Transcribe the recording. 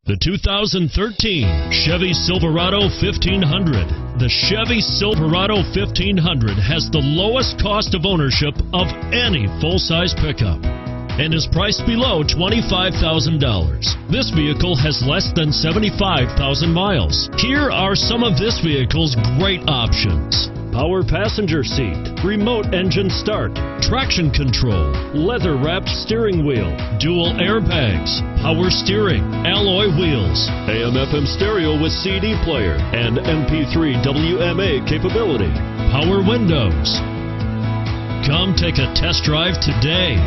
The 2013 Chevy Silverado 1500. The Chevy Silverado 1500 has the lowest cost of ownership of any full-size pickup and is priced below $25,000. This vehicle has less than 75,000 miles. Here are some of this vehicle's great options: power passenger seat, remote engine start, traction control, leather-wrapped steering wheel, dual airbags, power steering, alloy wheels, AM/FM stereo with CD player, and MP3 WMA capability, power windows. Come take a test drive today.